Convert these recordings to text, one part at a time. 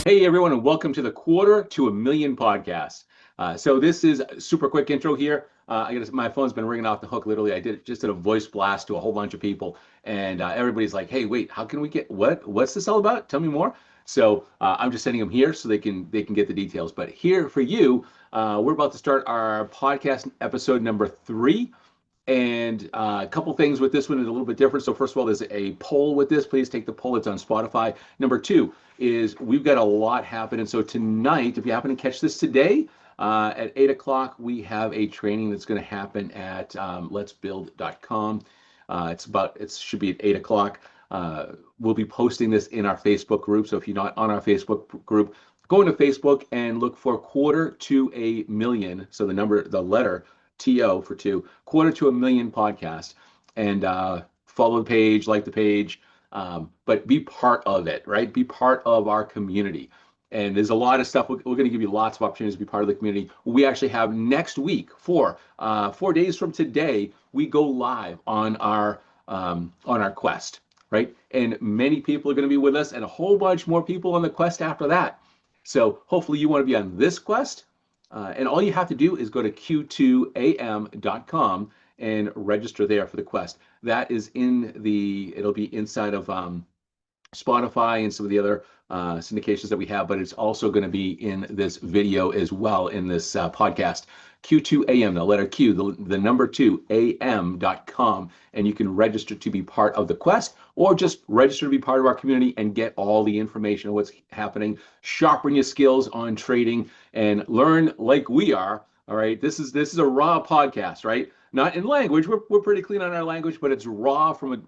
Hey everyone, and welcome to the Quarter to a Million podcast. So this is a super quick intro here. I guess my phone's been ringing off the hook. Literally, I just did a voice blast to a whole bunch of people, and everybody's like, "Hey, wait, how can we get what? What's this all about? Tell me more." So I'm just sending them here so they can get the details. But here for you, we're about to start our podcast episode number 3. And a couple things with this one is a little bit different. So first of all, there's a poll with this. Please take the poll. It's on Spotify. Number 2 is we've got a lot happening. So tonight, if you happen to catch this today, at 8 o'clock, we have a training that's going to happen at letsbuild.com. It should be at 8 o'clock. We'll be posting this in our Facebook group. So if you're not on our Facebook group, go into Facebook and look for Quarter to a Million. So the letter TO for 2, Quarter to a Million podcast, and follow the page, like the page, but be part of it, right? Be part of our community. And there's a lot of stuff. We're going to give you lots of opportunities to be part of the community. We actually have next week, 4 days from today, we go live on our quest, right? And many people are going to be with us, and a whole bunch more people on the quest after that. So hopefully you want to be on this quest. And all you have to do is go to q2am.com and register there for the quest. That is it'll be inside of Spotify and some of the other syndications that we have, but it's also going to be in this video as well in this podcast. Q2am, the letter Q, the number 2, am.com, and you can register to be part of the quest, or just register to be part of our community and get all the information of what's happening, sharpen your skills on trading, and learn like we are. All right, this is a raw podcast, right? Not in language. We're pretty clean on our language, but it's raw from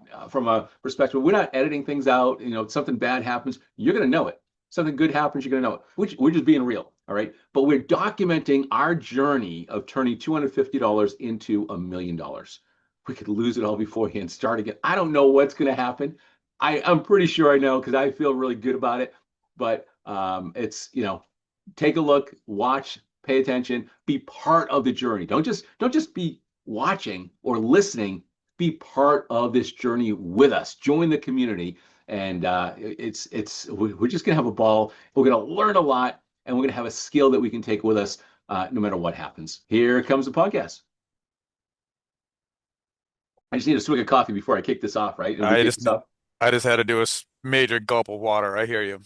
a perspective. We're not editing things out. Something bad happens, you're gonna know it. Something good happens, you're gonna know it. We're just being real, all right? But we're documenting our journey of turning $250 into $1 million. We could lose it all beforehand, start again. I don't know what's gonna happen. I'm pretty sure I know because I feel really good about it. But it's take a look, watch, pay attention, be part of the journey. Don't just be watching or listening. Be part of this journey with us. Join the community, and we're just gonna have a ball. We're gonna learn a lot, and we're gonna have a skill that we can take with us no matter what happens. Here comes the podcast. I just need a swig of coffee before I kick this off, right? I just had to do a major gulp of water. I hear you.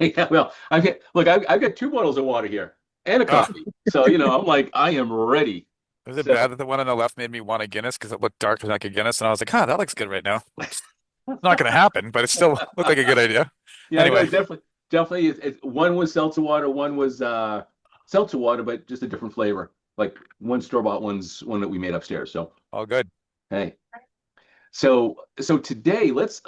Yeah, well, I've got 2 bottles of water here and a Ah, coffee. So, I'm like, I am ready. is it So, bad that the one on the left made me want a Guinness because it looked darker like a Guinness, and I was like, that looks good right now. It's not going to happen, but it still looked like a good idea. yeah, no, Anyway, definitely. One was seltzer water, one was seltzer water, but just a different flavor. Like one store-bought, one's one that we made upstairs. So, all good. hey. So today let's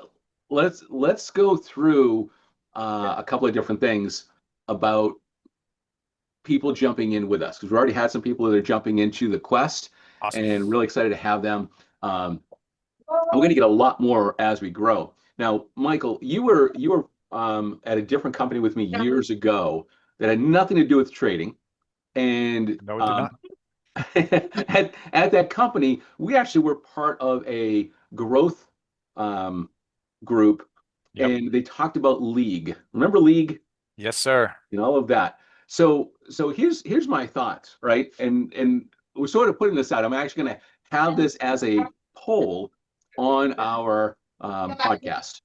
go through a couple of different things about people jumping in with us, because we already had some people that are jumping into the quest, Awesome. and really excited to have them. We're going to get a lot more as we grow. Now, Michael, you were at a different company with me years ago that had nothing to do with trading, and No, it did not. at that company, we actually were part of a growth group, Yep. and they talked about League. Remember League? Yes, sir. All of that. So here's my thoughts, right? And we're sort of putting this out. I'm actually going to have this as a poll on our podcast.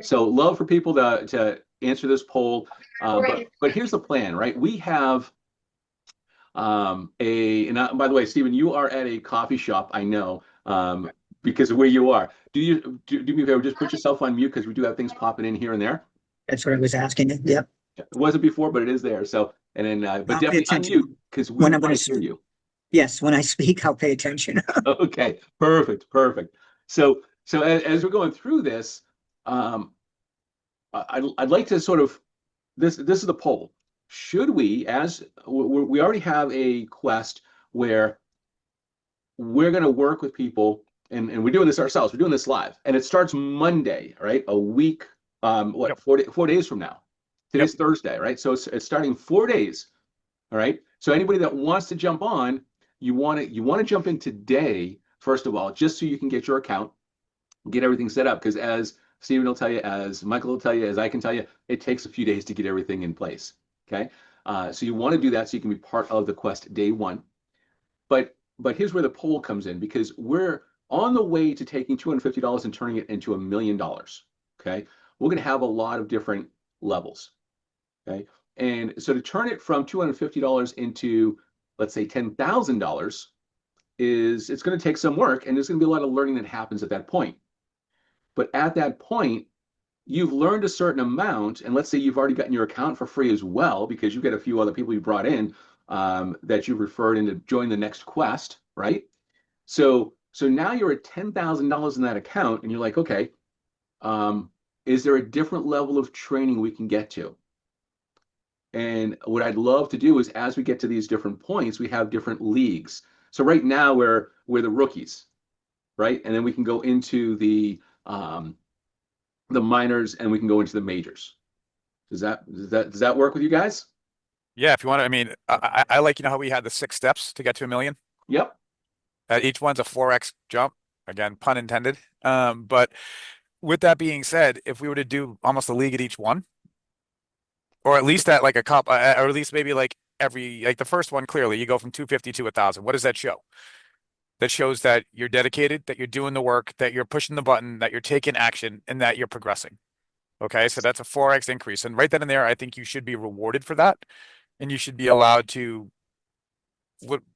So love for people to answer this poll. But here's the plan, right? We have by the way, Stephen, you are at a coffee shop, I know, because of where you are. Do me a favor, just put yourself on mute, because we do have things popping in here and there. That's what I was asking. Yep. It wasn't before, but it is there. So, and then, but I'll pay definitely attention. unmute, because we When I'm want gonna to hear you. Yes, when I speak, I'll pay attention. Okay, perfect. So as we're going through this, I'd like to sort of this is the poll. Should we, as we already have a quest where we're going to work with people, and we're doing this ourselves. We're doing this live, and it starts Monday, right? A week, Yep. 4 days from now. Today's Thursday, right? So it's starting 4 days. All right. So anybody that wants to jump on, you want to jump in today, first of all, just so you can get your account, get everything set up. Because as Stephen will tell you, as Michael will tell you, as I can tell you, it takes a few days to get everything in place. Okay. So you want to do that so you can be part of the quest day one. But here's where the poll comes in, because we're on the way to taking $250 and turning it into $1 million. Okay. We're going to have a lot of different levels. Okay. And so to turn it from $250 into, let's say, $10,000 it's going to take some work, and there's going to be a lot of learning that happens at that point. But at that point, you've learned a certain amount, and let's say you've already gotten your account for free as well, because you've got a few other people you brought in that you've referred in to join the next quest, right? So now you're at $10,000 in that account, and you're like, okay, is there a different level of training we can get to? And what I'd love to do is, as we get to these different points, we have different leagues. So right now we're the rookies, right? And then we can go into the minors, and we can go into the majors. Does that work with you guys? Yeah, if you want to, I mean, I like, how we had the 6 steps to get to 1 million. Yep. Each one's a 4x jump. Again, pun intended. But with that being said, if we were to do almost a league at each one, or at least at like a cup, or at least maybe like like the first one, clearly you go from 250 to 1,000. What does that show? That shows that you're dedicated, that you're doing the work, that you're pushing the button, that you're taking action, and that you're progressing. Okay, so that's a 4x increase. And right then and there, I think you should be rewarded for that. And you should be allowed to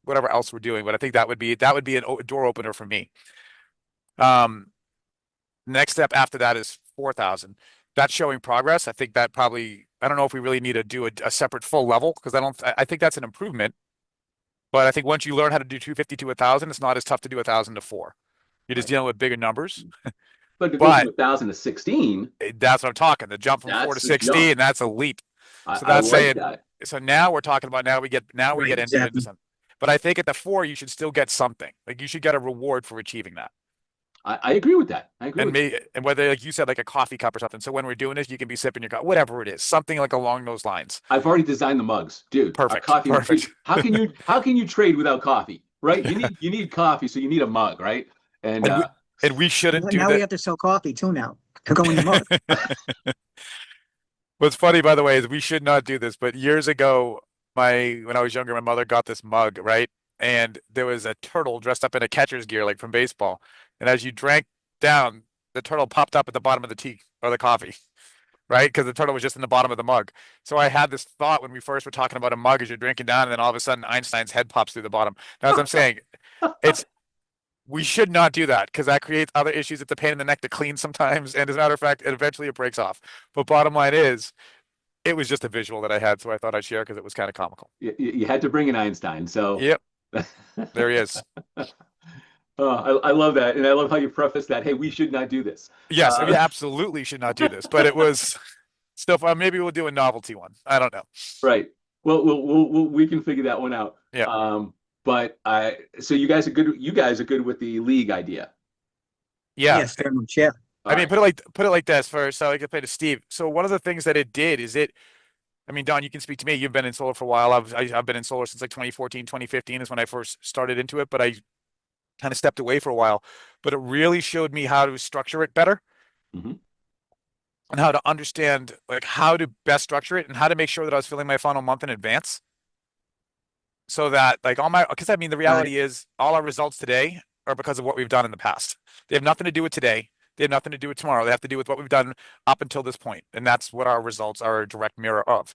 whatever else we're doing. But I think that would be a door opener for me. Next step after that is 4,000. That's showing progress. I think that probably, I don't know if we really need to do a separate full level, because I think that's an improvement. But I think once you learn how to do 250 to 1,000, it's not as tough to do 1,000 to 4. You're just Right. dealing with bigger numbers. But to go from But 1,000 to 16, that's what I'm talking. The jump from 4 to that's a jump. 16, that's a leap. So I that's like saying, that. so now we're talking about, we get Right, entered into exactly. something. But I think at the 4, you should still get something. Like you should get a reward for achieving that. I agree with that. I agree And with that. me, and whether, like you said, like a coffee cup or something. So when we're doing this, you can be sipping your coffee, whatever it is, something like along those lines. I've already designed the mugs, dude. Our Perfect. coffee mug. Perfect. How can you trade without coffee, right? You need coffee, so you need a mug, right? And And we shouldn't do Now we that. have to sell coffee too now to go in the mug. What's funny, by the way, is we should not do this. But years ago, when I was younger, my mother got this mug, right? And there was a turtle dressed up in a catcher's gear, like from baseball. And as you drank down, the turtle popped up at the bottom of the tea or the coffee, right? Because the turtle was just in the bottom of the mug. So I had this thought when we first were talking about a mug as you're drinking down, and then all of a sudden Einstein's head pops through the bottom. Now, as I'm saying, it's we should not do that, because that creates other issues. It's a pain in the neck to clean sometimes. And as a matter of fact, it breaks off. But bottom line is, it was just a visual that I had, so I thought I'd share because it was kind of comical. you had to bring in Einstein, so. Yep, there he is. I love that, and I love how you preface that. Hey, we should not do this. Yes, we absolutely should not do this, but it was still fun. Maybe we'll do a novelty one. I don't know. Right. Well, we can figure that one out. Yeah. But so you guys are good. You guys are good with the league idea. Yeah. Yes, very much. Yeah. I mean, All right. put it like this first, so I can play to Steve. So one of the things that it did is I mean, Don, you can speak to me. You've been in solar for a while. I've been in solar since like 2014, 2015 is when I first started into it, but I kind of stepped away for a while. But it really showed me how to structure it better, Mhm. and how to understand like how to best structure it, and how to make sure that I was filling my funnel a month in advance. So that like because I mean, the Got it. reality is all our results today are because of what we've done in the past. They have nothing to do with today. They have nothing to do with tomorrow. They have to do with what we've done up until this point. And that's what our results are a direct mirror of.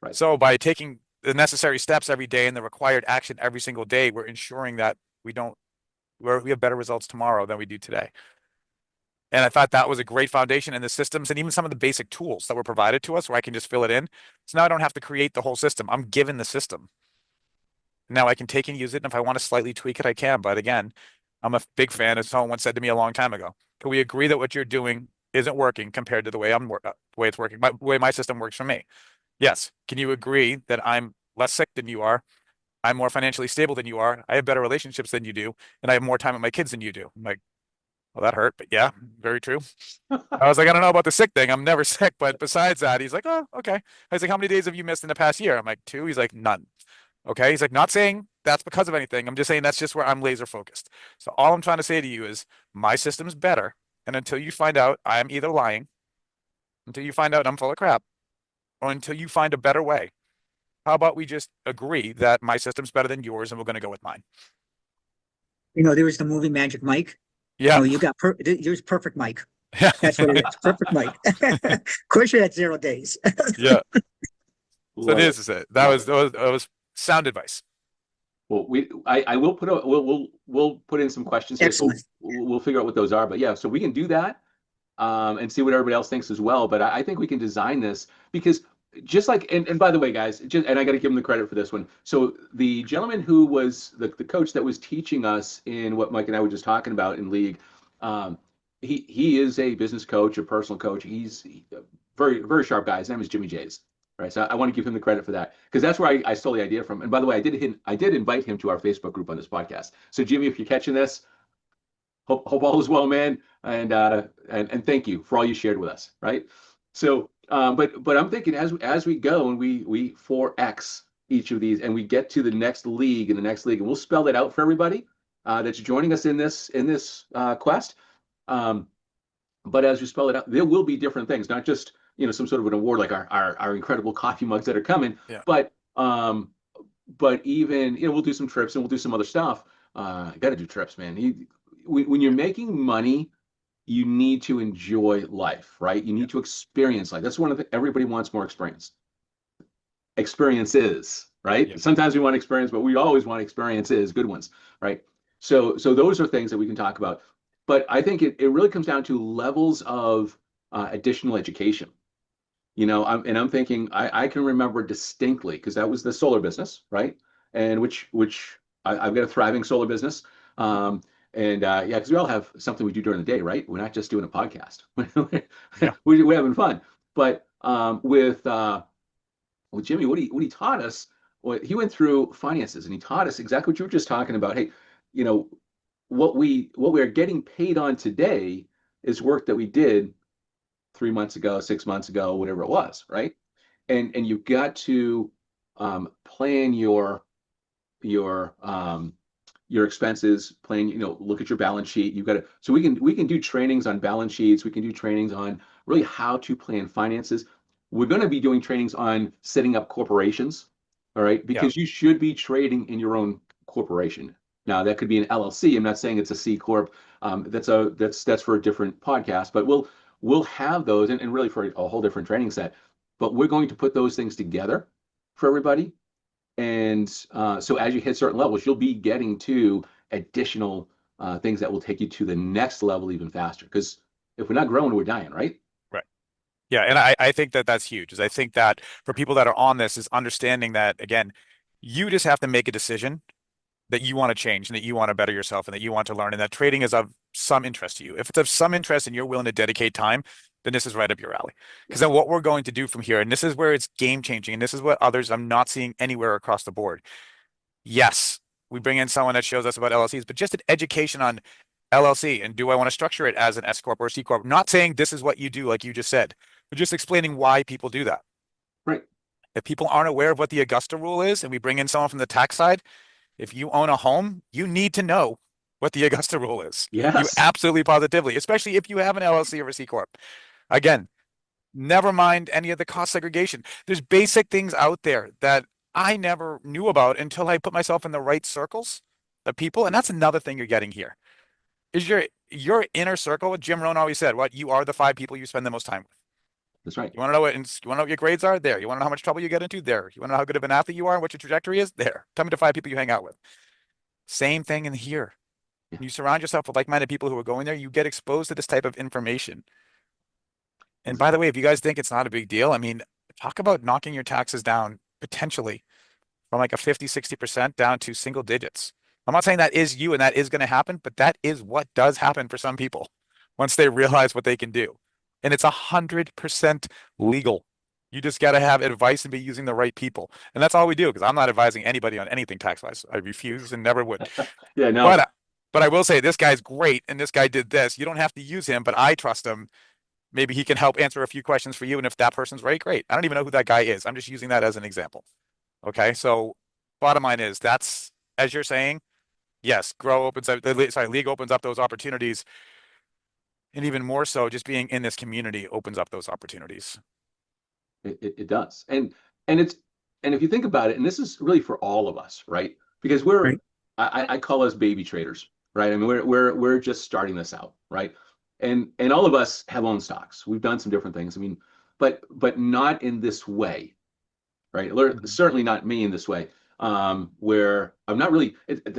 Right. So by taking the necessary steps every day and the required action every single day, we're ensuring that we have better results tomorrow than we do today. And I thought that was a great foundation in the systems, and even some of the basic tools that were provided to us where I can just fill it in. So now I don't have to create the whole system. I'm given the system. Now I can take and use it. And if I want to slightly tweak it, I can. But again, I'm a big fan, as someone once said to me a long time ago. Can we agree that what you're doing isn't working compared to the way the way it's working, the way my system works for me? Yes. Can you agree that I'm less sick than you are? I'm more financially stable than you are. I have better relationships than you do, and I have more time with my kids than you do. I'm like, well, that hurt, but yeah, very true. I was like, I don't know about the sick thing. I'm never sick, but besides that, he's like, oh, okay. I was like, how many days have you missed in the past year? I'm like, 2. He's like, none. Okay. He's like, not saying that's because of anything. I'm just saying that's just where I'm laser focused. So all I'm trying to say to you is my system's better And until you find out I'm either lying, until you find out I'm full of crap, or until you find a better way, how about we just agree that my system's better than yours and we're going to go with mine? There was the movie Magic Mike. Yeah. You got yours perfect Mike. That's what it is. Perfect Mike. Of course, you had 0 days. Yeah. So Love it. this is it. That Love was, it. that was sound advice. Well, I will put we'll put in some questions here, so Excellent. we'll figure out what those are. But yeah, so we can do that, and see what everybody else thinks as well. But I think we can design this because just like, and by the way, guys, and I got to give him the credit for this one. So the gentleman who was the coach that was teaching us in what Mike and I were just talking about in league, um, he is a business coach, a personal coach. He's a very very sharp guy. His name is Jimmy Jays. Right, so I want to give him the credit for that because that's where I stole the idea from. And by the way, I did invite him to our Facebook group on this podcast. So Jimmy, if you're catching this, hope all is well, man, and thank you for all you shared with us. Right. So, but I'm thinking as we go and we 4x each of these and we get to the next league and the next league, and we'll spell it out for everybody that's joining us in this quest. Um, but as we spell it out, there will be different things, not just some sort of an award like our incredible coffee mugs that are coming, Yeah. but even we'll do some trips and we'll do some other stuff. Got to do trips, man. When you're making money, you need to enjoy life, right? You need to experience life. That's one of the everybody wants more experiences, right? Yeah. Sometimes we want experience, but we always want experiences, good ones, right? So those are things that we can talk about. But I think it really comes down to levels of additional education. I'm thinking I can remember distinctly because that was the solar business, right? And which I've got a thriving solar business. And yeah, because we all have something we do during the day, right? We're not just doing a podcast. Yeah. We're having fun. But with Jimmy, what he taught us, well, he went through finances and he taught us exactly what you were just talking about. Hey, you know, what we are getting paid on today is work that we did 3 months ago, 6 months ago, whatever it was, right? And you've got to plan your expenses, plan, look at your balance sheet. You've got to, so we can do trainings on balance sheets. We can do trainings on really how to plan finances. We're going to be doing trainings on setting up corporations, all right? Yeah. Because you should be trading in your own corporation. Now that could be an LLC. I'm not saying it's a C corp. That's for a different podcast, but we'll have those and really for a whole different training set. But we're going to put those things together for everybody. And so as you hit certain levels, you'll be getting to additional things that will take you to the next level even faster. Because if we're not growing, we're dying, right? Right. Yeah. And I think that that's huge. Is I think that for people that are on this is understanding that, again, you just have to make a decision that you want to change and that you want to better yourself and that you want to learn and that trading is of some interest to you. If it's of some interest and you're willing to dedicate time, then this is right up your alley. Because then what we're going to do from here, and this is where it's game changing, and this is what others I'm not seeing anywhere across the board. Yes, we bring in someone that shows us about LLCs, but just an education on LLC and do I want to structure it as an S corp or a C corp? Not saying this is what you do, like you just said, but just explaining why people do that. Right. If people aren't aware of what the Augusta rule is, and we bring in someone from the tax side, if you own a home, you need to know what the Augusta rule is. You Yes. absolutely positively, especially if you have an LLC or a C corp. Again, never mind any of the cost segregation. There's basic things out there that I never knew about until I put myself in the right circles of people. And that's another thing you're getting here. Is your inner circle, what Jim Rohn always said, what you are the 5 people you spend the most time with. That's right. You want to know you want to know what your grades are? There. You want to know how much trouble you get into? There. You want to know how good of an athlete you are and what your trajectory is? There. Tell me the 5 people you hang out with. Same thing in here. Yeah. You surround yourself with like-minded people who are going there, you get exposed to this type of information. And by the way, if you guys think it's not a big deal, I mean, talk about knocking your taxes down potentially from like a 50, 60% down to single digits. I'm not saying that is you and that is going to happen, but that is what does happen for some people once they realize what they can do. And it's 100% legal. You just got to have advice and be using the right people. And that's all we do because I'm not advising anybody on anything tax-wise. I refuse and never would. Yeah, no. But I will say this guy's great and this guy did this. You don't have to use him, but I trust him. Maybe he can help answer a few questions for you. And if that person's right, great. I don't even know who that guy is. I'm just using that as an example. Okay. So bottom line is that's, as you're saying, yes, league opens up those opportunities. And even more so, just being in this community opens up those opportunities. It does. And it's and if you think about it, and this is really for all of us, right? Because Right. I call us baby traders, right? I mean, we're just starting this out, right? And all of us have owned stocks. We've done some different things. I mean, but not in this way, right? Certainly not me in this way. Where I'm not really.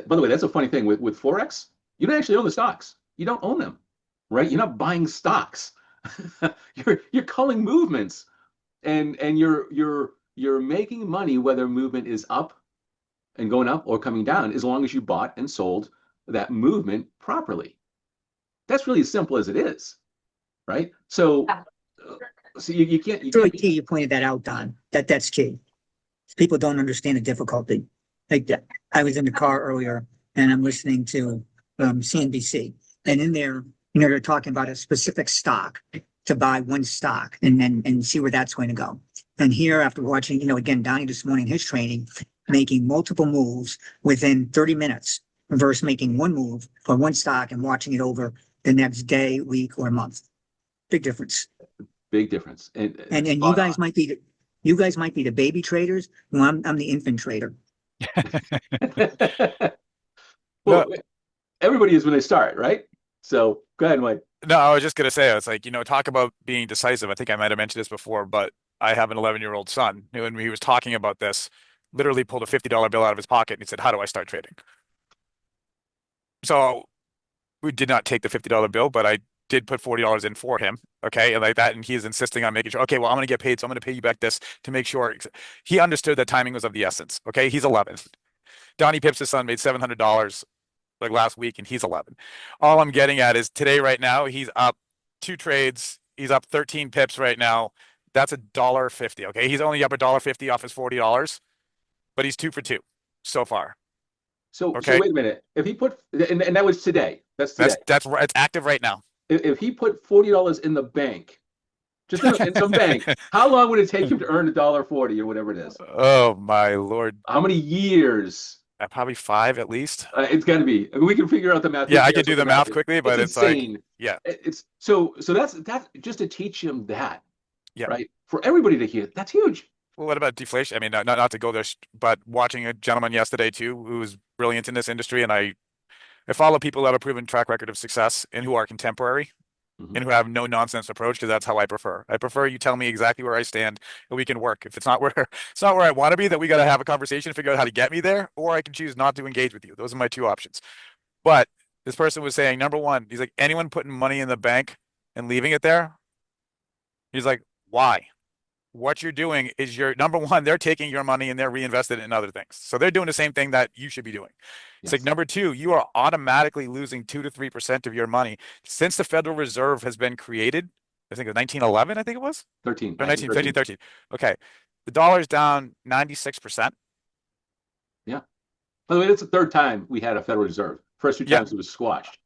By the way, that's a funny thing with Forex. You don't actually own the stocks. You don't own them, right? You're not buying stocks. You're calling movements, and you're making money whether movement is up and going up or coming down, as long as you bought and sold that movement properly. That's really as simple as it is, right? So, so you can't It's really key. You pointed that out, Don. That's key. People don't understand the difficulty. Like that. I was in the car earlier and I'm listening to CNBC, and in there, they're talking about a specific stock to buy one stock and then and see where that's going to go. And here, after watching, again, Donnie this morning, his training, making multiple moves within 30 minutes versus making one move for one stock and watching it over the next day, week, or month. Big difference. Big difference. And you guys might be the baby traders. Well, I'm the infant trader. Well, No, everybody is when they start, right? So go ahead, Mike. no, I was just gonna say, it's like, talk about being decisive. I think I might have mentioned this before, but I have an 11-year-old son who, when he was talking about this, literally pulled a $50 bill out of his pocket and he said, "How do I start trading?" So we did not take the $50 bill, but I did put $40 in for him. Okay. And like that. And he's insisting on making sure, okay, well, I'm going to get paid. So I'm going to pay you back this to make sure he understood that timing was of the essence. Okay. He's 11. Donnie Pips' son made $700 like last week and he's 11. All I'm getting at is today, right now, he's up 2 trades. He's up 13 pips right now. That's $1.50. Okay. He's only up $1.50 off his $40, but he's 2 for 2 so far. So Okay. wait a minute. If he put and that was today. That's today. It's active right now. If he put $40 in the bank, just in some bank, how long would it take him to earn $1.40 or whatever it is? Oh my Lord. How many years? Probably 5 at least. It's got to be. I mean, we can figure out the math. Yeah, Who I cares could do what the math is? quickly, but it's like, insane. yeah, It's so that's just to teach him that, yeah. right? For everybody to hear, that's huge. Well, what about deflation? I mean, not to go there, but watching a gentleman yesterday too, who was brilliant in this industry, and I follow people that have a proven track record of success and who are contemporary Mhm. and who have no nonsense approach, because that's how I prefer. I prefer you tell me exactly where I stand and we can work. If it's not where it's not where I want to be, then we got to have a conversation, figure out how to get me there, or I can choose not to engage with you. Those are my 2 options. But this person was saying, number one, he's like, anyone putting money in the bank and leaving it there, he's like, why? What you're doing is you're number one, they're taking your money and they're reinvested in other things. So they're doing the same thing that you should be doing. It's like Yes. number two, you are automatically losing 2 to 3% of your money since the Federal Reserve has been created. I think it was 1911, I think it was, 13, or 1915, 1913. 13. Okay. The dollar's down 96%. Yeah. By the way, that's the third time we had a Federal Reserve. First 2 Yeah. times it was squashed.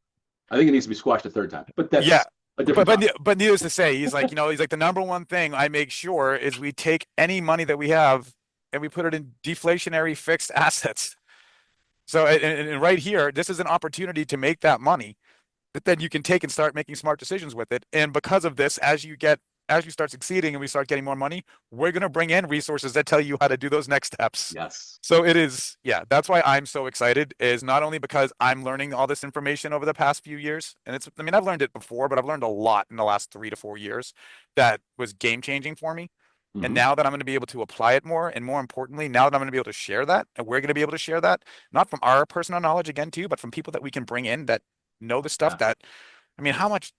I think it needs to be squashed a third time, but Yeah. that's a different But topic. but needless to say, he's like, he's like, the number one thing I make sure is we take any money that we have and we put it in deflationary fixed assets. So, and right here, this is an opportunity to make that money that then you can take and start making smart decisions with it. And because of this, as you start succeeding and we start getting more money, we're going to bring in resources that tell you how to do those next steps. Yes. So it is, yeah, that's why I'm so excited, is not only because I'm learning all this information over the past few years, and I mean, I've learned it before, but I've learned a lot in the last 3 to 4 years that was game changing for me. And Mhm. now that I'm going to be able to apply it more, and more importantly, now that I'm going to be able to share that, and we're going to be able to share that, not from our personal knowledge again too, but from people that we can bring in that know the stuff Yeah. that, I mean, how much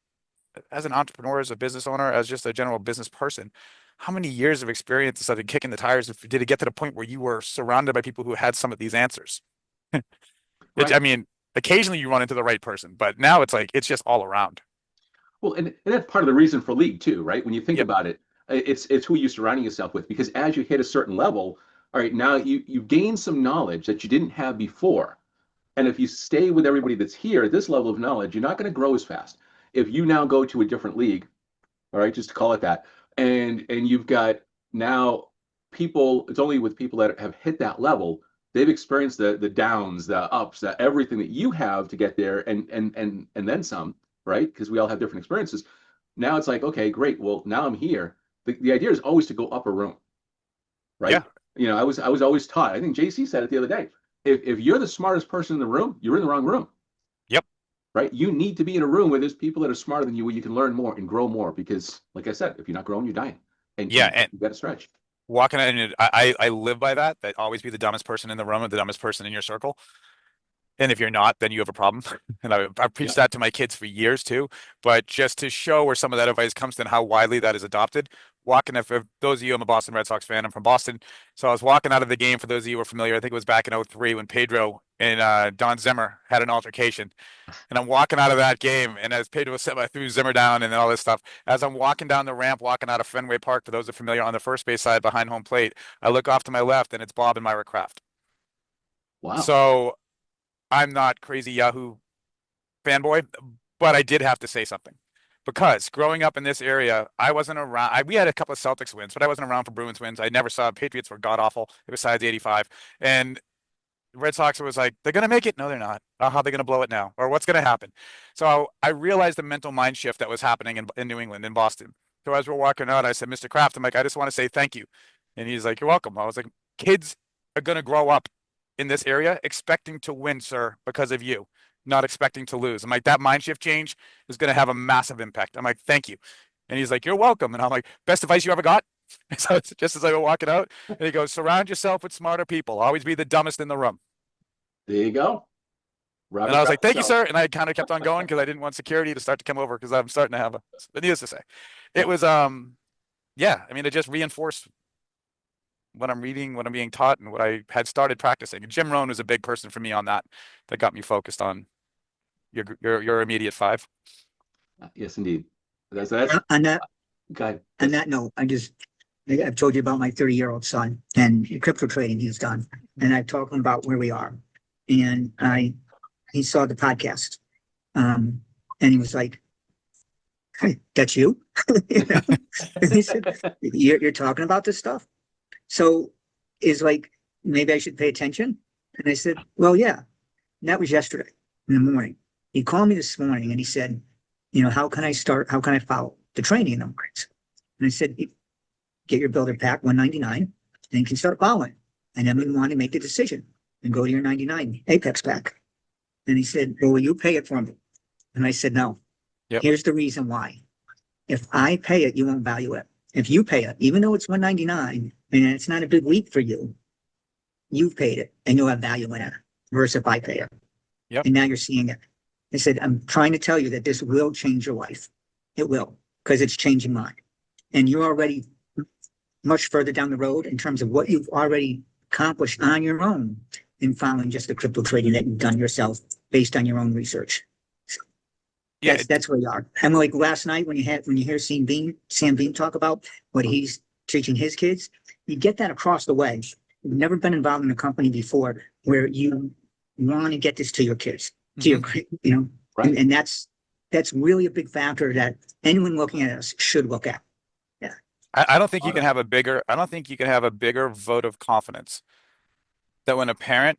as an entrepreneur, as a business owner, as just a general business person, how many years of experience instead of kicking the tires did it get to the point where you were surrounded by people who had some of these answers? Right. I mean, occasionally you run into the right person, but now it's like it's just all around. Well, and that's part of the reason for league too, right? When you think Yep. about it, it's who you're surrounding yourself with, because as you hit a certain level, all right, now you gain some knowledge that you didn't have before. And if you stay with everybody that's here at this level of knowledge, you're not going to grow as fast. If you now go to a different league, all right, just to call it that, and you've got now people, it's only with people that have hit that level, they've experienced the downs, the ups, the everything that you have to get there, and then some. right? Because we all have different experiences. Now it's like, okay, great. Well, now I'm here. The idea is always to go up a room, right? Yeah. I was always taught. I think JC said it the other day. If you're the smartest person in the room, you're in the wrong room, Yep. right? You need to be in a room where there's people that are smarter than you, where you can learn more and grow more. Because, like I said, if you're not growing, you're dying, Yeah. and And you got to stretch. walking in, I live by that. That always be the dumbest person in the room or the dumbest person in your circle. And if you're not, then you have a problem. And I've Yeah. preached that to my kids for years too. But just to show where some of that advice comes and how widely that is adopted, walking, if those of you, I'm a Boston Red Sox fan, I'm from Boston. So I was walking out of the game, for those of you who are familiar, I think it was back in '03 when Pedro and Don Zimmer had an altercation. And I'm walking out of that game, and as Pedro said, I threw Zimmer down and all this stuff. As I'm walking down the ramp, walking out of Fenway Park, for those who are familiar, on the first base side behind home plate, I look off to my left, and it's Bob and Myra Kraft. Wow. So I'm not crazy Yahoo fanboy, but I did have to say something because growing up in this area, I wasn't around. We had a couple of Celtics wins, but I wasn't around for Bruins wins. I never saw Patriots were god awful besides '85, and Red Sox was like, they're gonna make it. No, they're not. How are they gonna blow it now? Or what's gonna happen? So I realized the mental mind shift that was happening in New England, in Boston. So as we're walking out, I said, Mr. Kraft, I'm like, I just want to say thank you. And he's like, you're welcome. I was like, kids are gonna grow up in this area expecting to win, sir, because of you, not expecting to lose. I'm like, that mind shift change is gonna have a massive impact. I'm like, thank you. And he's like, you're welcome. And I'm like, best advice you ever got? So it's just as I was walking out, and he goes, surround yourself with smarter people. Always be the dumbest in the room. There you go. And Robert I was like, Kraft thank you, himself. sir. And I kind of kept on going because I didn't want security to start to come over because I'm starting to have a, but needless to say, it Yeah. was, yeah, I mean, it just reinforced what I'm reading, what I'm being taught, and what I had started practicing. And Jim Rohn was a big person for me on that, that got me focused on your immediate five. Yes, indeed. That's On that, God. on that note, I've told you about my 30-year-old son and crypto trading he's done. And I've talked to him about where we are. And he saw the podcast. And he was like, hey, that's you? You know? And he said, you're talking about this stuff? So is like, maybe I should pay attention? And I said, well, yeah. And that was yesterday in the morning. He called me this morning and he said, how can I start? How can I follow the training in the mornings? And I said, get your builder pack 199, then you can start following. And then we want to make the decision and go to your 99 Apex pack. And he said, well, will you pay it for me? And I said, no. Yep. Here's the reason why. If I pay it, you won't value it. If you pay it, even though it's 199 and it's not a big leap for you, you've paid it and you'll have value in it versus if I pay it. Yep. And now you're seeing it. I said, I'm trying to tell you that this will change your life. It will, because it's changing mine. And you're already much further down the road in terms of what you've already accomplished on your own in following just the crypto trading that you've done yourself based on your own research. So Yeah, that's where you are. And like last night when you hear Sam Bean talk about what he's teaching his kids, you get that across the way. You've never been involved in a company before where you want to get this to your kids, to your, Right. and that's really a big factor that anyone looking at us should look at. I don't think you can have a bigger, I don't think you can have a bigger vote of confidence that when a parent,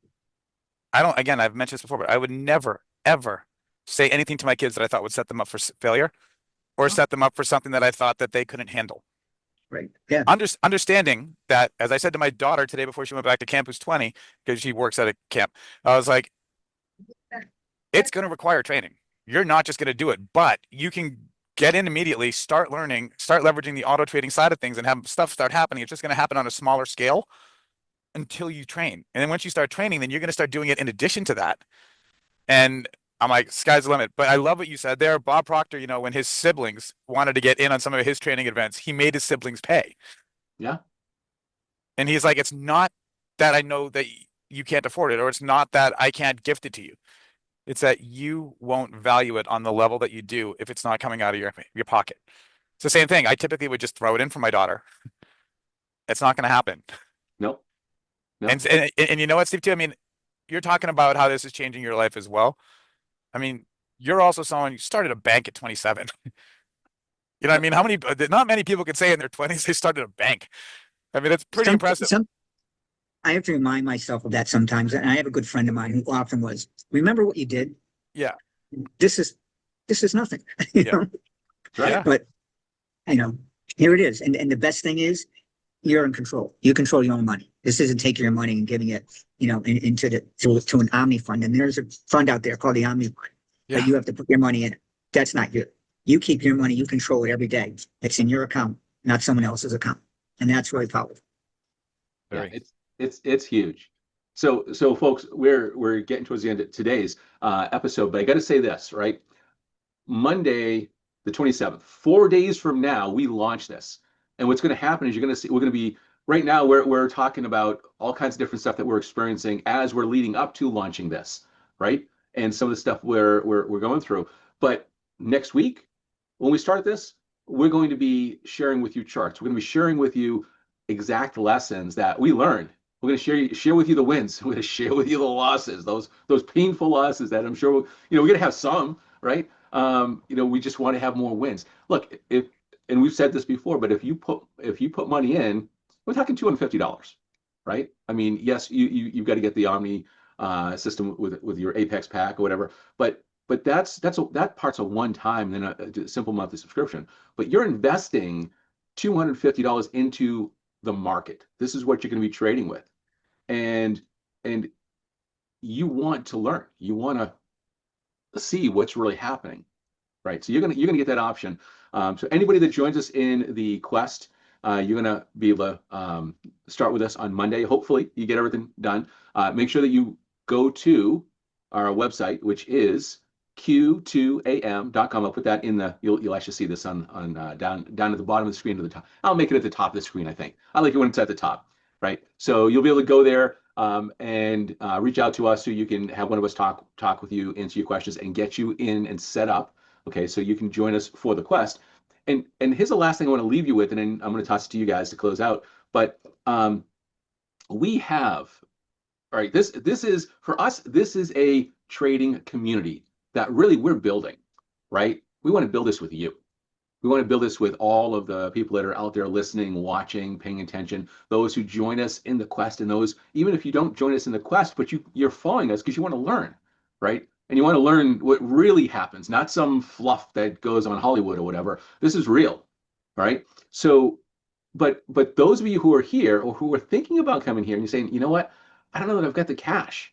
again, I've mentioned this before, but I would never, ever say anything to my kids that I thought would set them up for failure or set them up for something that I thought that they couldn't handle. Right. Yeah. Understanding that, as I said to my daughter today before she went back to camp, who's 20, because she works at a camp, I was like, it's going to require training. You're not just going to do it, but you can get in immediately, start learning, start leveraging the auto trading side of things and have stuff start happening. It's just going to happen on a smaller scale until you train. And then once you start training, then you're going to start doing it in addition to that. And I'm like, sky's the limit. But I love what you said there. Bob Proctor, when his siblings wanted to get in on some of his training events, he made his siblings pay. Yeah. And he's like, it's not that I know that you can't afford it, or it's not that I can't gift it to you. It's that you won't value it on the level that you do if it's not coming out of your pocket. It's the same thing. I typically would just throw it in for my daughter. It's not going to happen. No. No. And you know what, Steve, too? I mean, you're talking about how this is changing your life as well. I mean, you're also someone, you started a bank at 27. You know what I mean? Not many people can say in their 20s they started a bank. I mean, it's pretty impressive. I have to remind myself of that sometimes. And I have a good friend of mine who often was, remember what you did? Yeah. This is this is nothing. You Yeah. know? That's right. Yeah. But, you know, here it is. And the best thing is you're in control. You control your own money. This isn't taking your money and giving it, into to an Omni fund. And there's a fund out there called the Omni fund Yeah. that you have to put your money in. That's not you. You keep your money. You control it every day. It's in your account, not someone else's account. And that's really powerful. Yeah, Very. it's huge. So folks, we're getting towards the end of today's episode, but I got to say this, right? Monday, the 27th, 4 days from now, we launch this. And what's going to happen is you're going to see, we're going to be, right now, we're talking about all kinds of different stuff that we're experiencing as we're leading up to launching this, right? And some of the stuff we're going through. But next week, when we start this, we're going to be sharing with you charts. We're going to be sharing with you exact lessons that we learned. We're going to share with you the wins. We're going to share with you the losses, those painful losses that I'm sure we're going to have some, right? We just want to have more wins. Look, and we've said this before, but if you put money in, we're talking $250, right? I mean, yes, you've got to get the Omni system with your Apex pack or whatever, but that part's a one time, then a simple monthly subscription. But you're investing $250 into the market. This is what you're going to be trading with, and you want to learn. You want to see what's really happening, right? So you're gonna get that option. So anybody that joins us in the quest, you're gonna be able to start with us on Monday. Hopefully, you get everything done. Make sure that you go to our website, which is q2am.com. I'll put that in you'll actually see this on down at the bottom of the screen to the top. I'll make it at the top of the screen, I think. I like it when it's at the top, right? So you'll be able to go there and reach out to us so you can have one of us talk with you, answer your questions, and get you in and set up. Okay, so you can join us for the quest. And here's the last thing I want to leave you with, and then I'm going to toss it to you guys to close out. But we have, all right, this is for us, this is a trading community that really we're building, right? We want to build this with you. We want to build this with all of the people that are out there listening, watching, paying attention, those who join us in the quest, and those, even if you don't join us in the quest, but you're following us because you want to learn, right? And you want to learn what really happens, not some fluff that goes on Hollywood or whatever. This is real, right? So, but those of you who are here or who are thinking about coming here and you're saying, you know what, I don't know that I've got the cash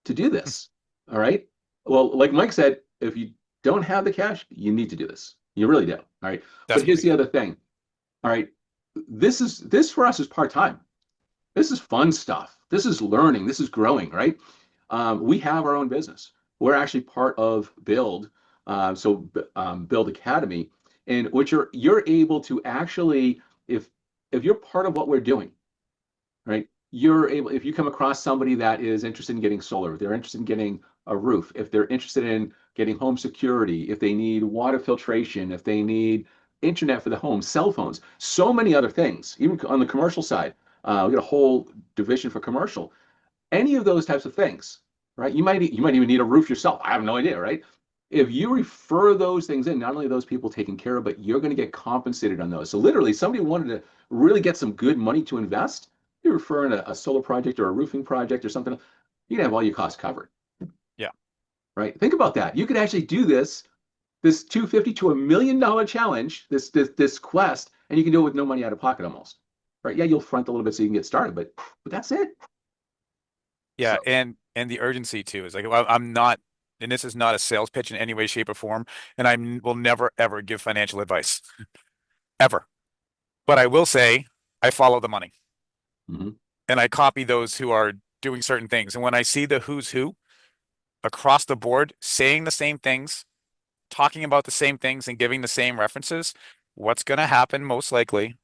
to do this. All right. Well, like Mike said, if you don't have the cash, you need to do this. You really do. All right. But here's Definitely. the other thing. All right. This for us is part-time. This is fun stuff. This is learning. This is growing, right? We have our own business. We're actually part of Build, Build Academy, and which you're able to actually, if you're part of what we're doing, right? You're able, if you come across somebody that is interested in getting solar, if they're interested in getting a roof, if they're interested in getting home security, if they need water filtration, if they need internet for the home, cell phones, so many other things, even on the commercial side. We got a whole division for commercial. Any of those types of things, right? You might even need a roof yourself. I have no idea, right? If you refer those things in, not only are those people taken care of, but you're going to get compensated on those. So literally, somebody wanted to really get some good money to invest, you refer in a solar project or a roofing project or something, you can have all your costs covered. Yeah. Right. Think about that. You could actually do this 250 to $1 million challenge, this quest, and you can do it with no money out of pocket almost. Right. Yeah, you'll front a little bit so you can get started, but that's it. Yeah. So And the urgency too is like, I'm not, and this is not a sales pitch in any way, shape, or form. And will never, ever give financial advice ever. But I will say I follow the money mhm. and I copy those who are doing certain things. And when I see the who's who across the board saying the same things, talking about the same things and giving the same references, what's going to happen most likely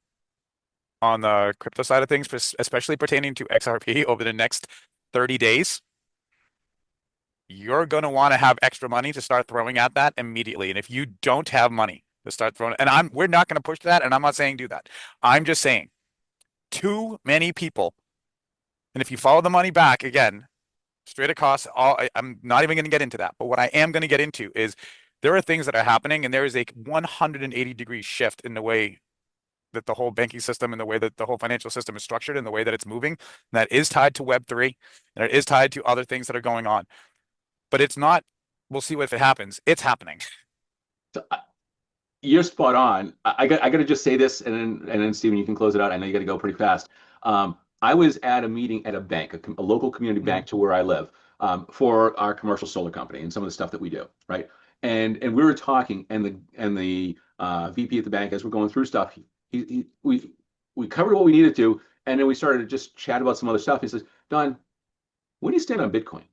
on the crypto side of things, especially pertaining to XRP over the next 30 days, you're going to want to have extra money to start throwing at that immediately. And if you don't have money to start throwing, and we're not going to push that, and I'm not saying do that. I'm just saying too many people. And if you follow the money back again, straight across, I'm not even going to get into that. But what I am going to get into is there are things that are happening, and there is a 180-degree shift in the way that the whole banking system and the way that the whole financial system is structured and the way that it's moving. That is tied to Web3 and it is tied to other things that are going on. But it's not, we'll see what if it happens. It's happening. So, you're spot on. I got to just say this, and then Stephen, you can close it out. I know you got to go pretty fast. I was at a meeting at a bank, a local community bank to where I live, for our commercial solar company and some of the stuff that we do, right? And we were talking, and the VP at the bank, as we're going through stuff, we covered what we needed to, and then we started to just chat about some other stuff. He says, "Don, where do you stand on Bitcoin?"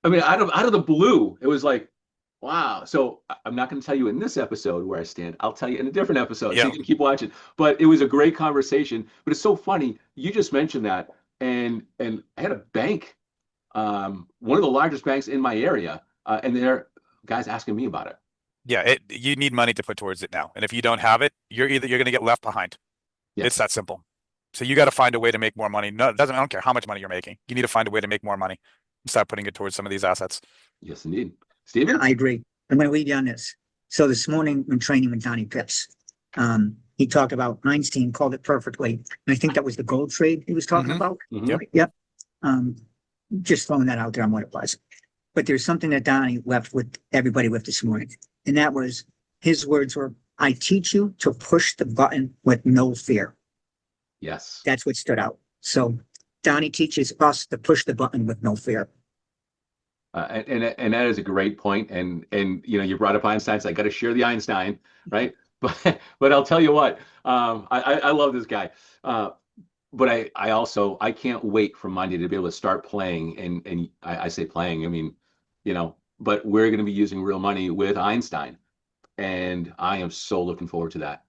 I mean, out of the blue, it was like, wow. So I'm not going to tell you in this episode where I stand. I'll tell you in a different episode. So Yeah. you can keep watching. But it was a great conversation. But it's so funny. You just mentioned that. And I had a bank, one of the largest banks in my area, and they're guys asking me about it. Yeah, you need money to put towards it now. And if you don't have it, you're going to get left behind. Yeah. It's that simple. So you got to find a way to make more money. No, I don't care how much money you're making. You need to find a way to make more money and start putting it towards some of these assets. Yes, indeed. Stephen? I agree. I'm going to lead you on this. So this morning when training with Donnie Pitts, he talked about Einstein called it perfectly. And I think that was the gold trade he was talking about. Mhm. Yep. Just throwing that out there on what it was. But there's something that Donnie left with everybody with this morning. And that was, his words were, "I teach you to push the button with no fear." Yes. That's what stood out. So Donnie teaches us to push the button with no fear. And that is a great point. And you brought up Einstein, so I got to share the Einstein, right? But I'll tell you what, I love this guy. But I can't wait for Monday to be able to start playing. And I say playing, I mean, but we're going to be using real money with Einstein. And I am so looking forward to that.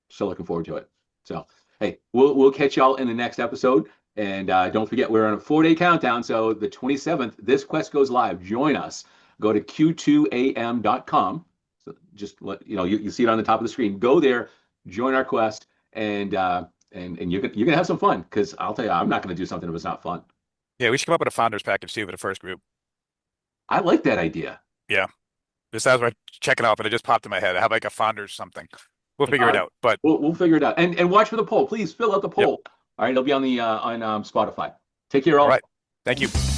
So looking forward to it. So, hey, we'll catch y'all in the next episode. And don't forget, we're on a 4-day countdown. So the 27th, this quest goes live. Join us. Go to q2am.com. So just you see it on the top of the screen. Go there, join our quest, and you're gonna have some fun. Because I'll tell you, I'm not gonna do something if it's not fun. Yeah, we should come up with a founders package too for the first group. I like that idea. Yeah. Just as we're checking out, but it just popped in my head. I have like a founders something. We'll figure it out. But we'll figure it out. And watch for the poll. Please fill out the poll. Yep. All right, it'll be on the on Spotify. Take care, all. All right. Thank you.